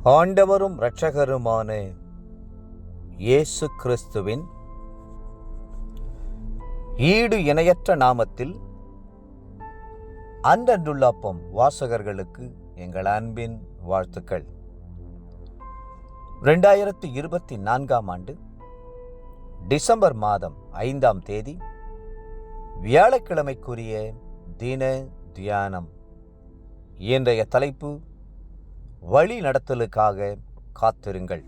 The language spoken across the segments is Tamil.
ஆண்டவரும் இரட்சகருமான இயேசு கிறிஸ்துவின் ஈடு இணையற்ற நாமத்தில் அன்றன்றுள்ள அப்பம் வாசகர்களுக்கு எங்கள் அன்பின் வாழ்த்துக்கள். 2024 ஆண்டு டிசம்பர் மாதம் 5ஆம் தேதி வியாழக்கிழமைக்குரிய தின தியானம். இன்றைய தலைப்பு வழி நடத்தலுக்காக காத்திருங்கள்.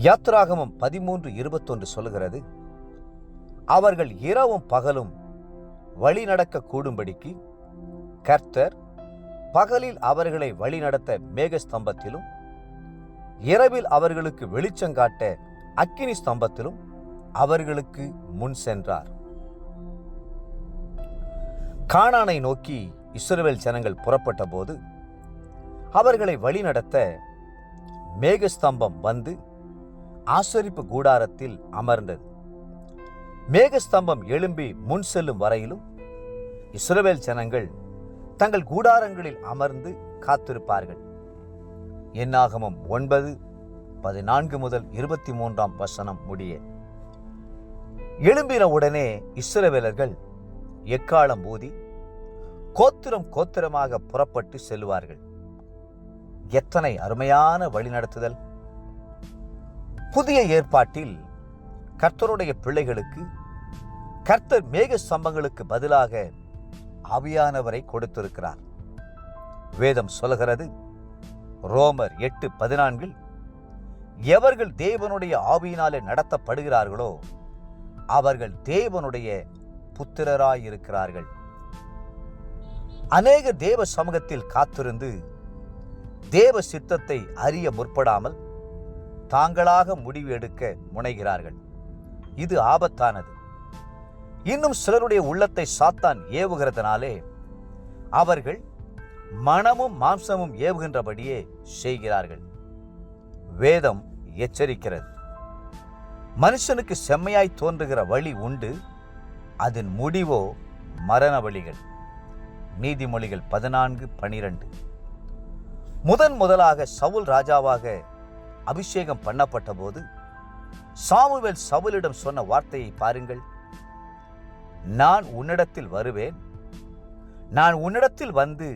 யாத்திராகமம் 13:21 சொல்கிறது, அவர்கள் இரவும் பகலும் வழி நடக்க கூடும்படிக்கு கர்த்தர் பகலில் அவர்களை வழிநடத்த மேகஸ்தம்பத்திலும் இரவில் அவர்களுக்கு வெளிச்சங்காட்ட அக்கினி ஸ்தம்பத்திலும் அவர்களுக்கு முன் சென்றார். கானானை நோக்கி இஸ்ரவேல் ஜனங்கள் புறப்பட்ட போது அவர்களை வழிநடத்த மேகஸ்தம்பம் வந்து ஆசரிப்பு கூடாரத்தில் அமர்ந்தது. மேகஸ்தம்பம் எழும்பி முன் செல்லும் வரையிலும் இஸ்ரவேல் ஜனங்கள் தங்கள் கூடாரங்களில் அமர்ந்து காத்திருப்பார்கள். என்னாகமம் 9:14 முதல் 23 முடிய. எழும்பின உடனே இஸ்ரவேலர்கள் எக்காளம் ஊதி கோத்திரம் கோத்திரமாக புறப்பட்டு செல்வார்கள். எத்தனை அருமையான வழிநடத்துதல்! புதிய ஏற்பாட்டில் கர்த்தருடைய பிள்ளைகளுக்கு கர்த்தர் மேக ஸ்தம்பங்களுக்கு பதிலாக ஆவியானவரை கொடுத்திருக்கிறார். வேதம் சொல்கிறது, ரோமர் 8:14, எவர்கள் தேவனுடைய ஆவியினாலே நடத்தப்படுகிறார்களோ அவர்கள் தேவனுடைய புத்திரராயிருக்கிறார்கள். அநேக தேவ சமூகத்தில் காத்திருந்து தேவ சித்தத்தை அறிய முற்படாமல் தாங்களாக முடிவு எடுக்க முனைகிறார்கள். இது ஆபத்தானது. இன்னும் சிலருடைய உள்ளத்தை சாத்தான் ஏவுகிறதுனாலே அவர்கள் மனமும் மாம்சமும் ஏவுகின்றபடியே செய்கிறார்கள். வேதம் எச்சரிக்கிறது, மனுஷனுக்கு செம்மையாய் தோன்றுகிற வழி உண்டு, அதன் முடிவோ மரண வழிகள். நீதிமொழிகள் 14:12. முதலாக சவுல் ராஜாவாக அபிஷேகம் பண்ணப்பட்ட போது சாமுவேல் சவுலிடம் சொன்ன வார்த்தையை பாருங்கள். நான் உன்னிடத்தில் வருவேன், நான் உன்னிடத்தில் வந்து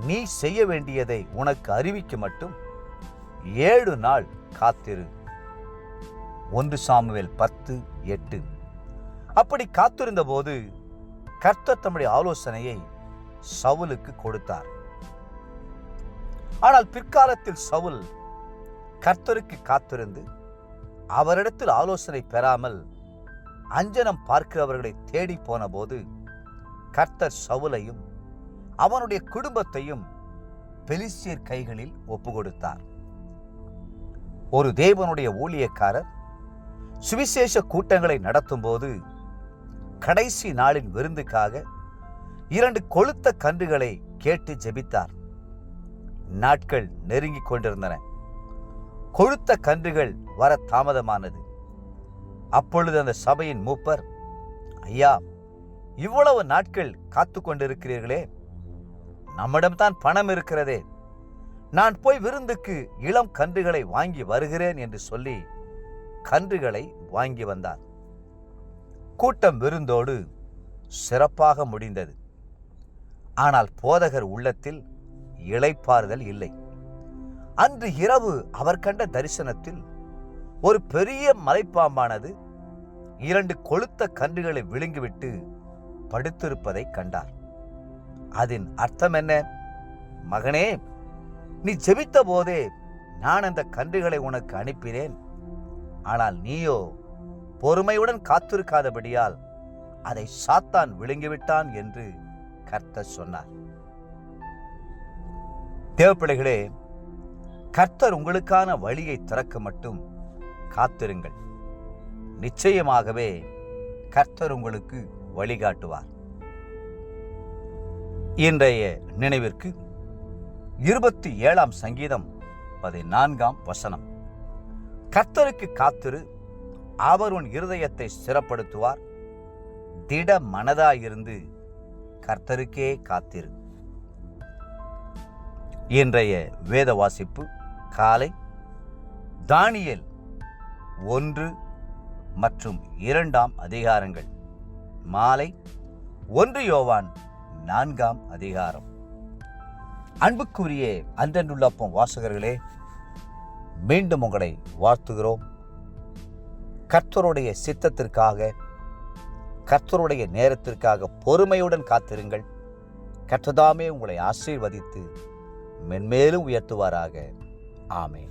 நீ செய்ய வேண்டியதை உனக்கு அறிவிக்க மட்டும் 7 நாள் காத்திரு. 1 சாமுவேல் 10:8. அப்படி காத்திருந்த போது கர்த்தர் தம்முடைய ஆலோசனையை சவுலுக்கு கொடுத்தார். ஆனால் பிற்காலத்தில் சவுல் கர்த்தருக்கு காத்திருந்து அவரிடத்தில் ஆலோசனை பெறாமல் அஞ்சனம் பார்க்கிறவர்களை தேடி போன போது கர்த்தர் சவுலையும் அவனுடைய குடும்பத்தையும் பெலிஸ்தியர் கைகளில் ஒப்பு கொடுத்தார். ஒரு தேவனுடைய ஊழியக்காரர் சுவிசேஷ கூட்டங்களை நடத்தும் போது கடைசி நாளின் விருந்துக்காக 2 கொழுத்த கன்றுகளை கேட்டு ஜெபித்தார். நாட்கள் நெருங்கிக் கொண்டிருந்தன. கொழுத்த கன்றுகள் வர தாமதமானது. அப்பொழுது அந்த சபையின் மூப்பர், ஐயா, இவ்வளவு நாட்கள் காத்து கொண்டிருக்கிறீர்களே, நம்மிடம்தான் பணம் இருக்கிறதே, நான் போய் விருந்துக்கு இளம் கன்றுகளை வாங்கி வருகிறேன் என்று சொல்லி கன்றுகளை வாங்கி வந்தார். கூட்டம் விருந்தோடு சிறப்பாக முடிந்தது. ஆனால் போதகர் உள்ளத்தில் இளைப்பாறுதல் இல்லை. அன்று இரவு அவர் கண்ட தரிசனத்தில் ஒரு பெரிய மலைப்பாம்பானது 2 கொழுத்த கன்றுகளை விழுங்கிவிட்டு படுத்திருப்பதை கண்டார். அதன் அர்த்தம் என்ன? மகனே, நீ ஜெபித்த போதே நான் அந்த கன்றுகளை உனக்கு அனுப்பினேன், ஆனால் நீயோ பொறுமையுடன் காத்திருக்காதபடியால் அதை சாத்தான் விழுங்கிவிட்டான் என்று கர்த்தர் சொன்னார். தேவப்பிள்ளைகளே, கர்த்தர் உங்களுக்கான வழியை திறக்க மட்டும் காத்திருங்கள். நிச்சயமாகவே கர்த்தர் உங்களுக்கு வழிகாட்டுவார். இன்றைய நினைவிற்கு 27ஆம் சங்கீதம் 14ஆம் வசனம். கர்த்தருக்கு காத்திரு, அவர் உன் இருதயத்தை ஸ்திரப்படுத்துவார், திட மனதாயிருந்து கர்த்தருக்கே காத்திரு. இன்றைய வேத வாசிப்பு காலை தானியேல் 1 மற்றும் 2 அதிகாரங்கள், மாலை 1 யோவான் 4 அதிகாரம். அன்புக்குரிய அன்றன்றுள்ளப்பம் வாசகர்களே, மீண்டும் உங்களை வாழ்த்துகிறோம். கர்த்தருடைய சித்தத்திற்காக, கர்த்தருடைய நேரத்திற்காக பொறுமையுடன் காத்திருங்கள். கர்த்ததாமே உங்களை ஆசீர்வதித்து மென்மேலும் உயர்த்துவாராக. ஆமென்.